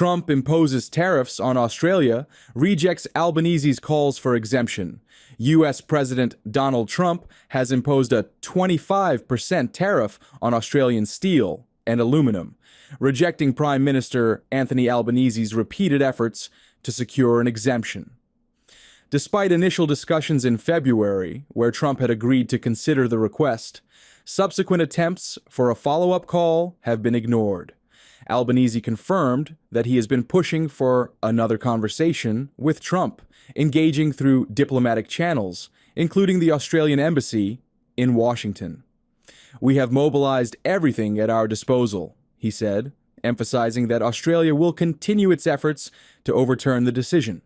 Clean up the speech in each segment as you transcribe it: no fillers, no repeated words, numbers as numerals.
Trump imposes tariffs on Australia, rejects Albanese's calls for exemption. U.S. President Donald Trump has imposed a 25% tariff on Australian steel and aluminum, rejecting Prime Minister Anthony Albanese's repeated efforts to secure an exemption. Despite initial discussions in February, where Trump had agreed to consider the request, subsequent attempts for a follow-up call have been ignored. Albanese confirmed that he has been pushing for another conversation with Trump, engaging through diplomatic channels, including the Australian Embassy in Washington. "We have mobilized everything at our disposal," he said, emphasizing that Australia will continue its efforts to overturn the decision.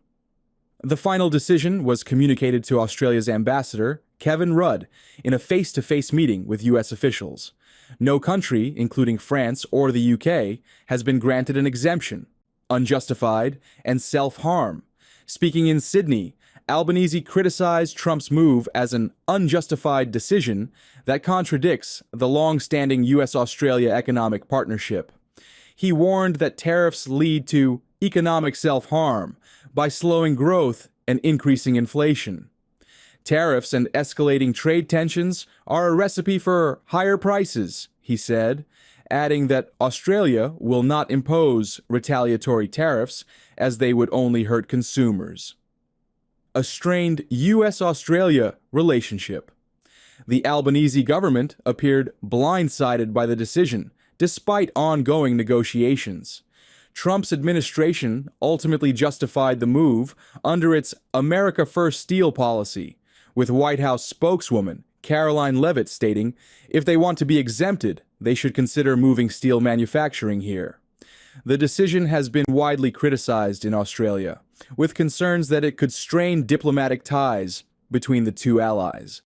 The final decision was communicated to Australia's ambassador, Kevin Rudd, in a face-to-face meeting with U.S. officials. No country, including France or the UK, has been granted an exemption, unjustified, and self-harm. Speaking in Sydney, Albanese criticized Trump's move as an unjustified decision that contradicts the long-standing U.S.-Australia economic partnership. He warned that tariffs lead to economic self-harm by slowing growth and increasing inflation. "Tariffs and escalating trade tensions are a recipe for higher prices," he said, adding that Australia will not impose retaliatory tariffs as they would only hurt consumers. A strained U.S.-Australia relationship. The Albanese government appeared blindsided by the decision, despite ongoing negotiations. Trump's administration ultimately justified the move under its America First steel policy, with White House spokeswoman Caroline Leavitt stating if they want to be exempted, they should consider moving steel manufacturing here. The decision has been widely criticized in Australia, with concerns that it could strain diplomatic ties between the two allies.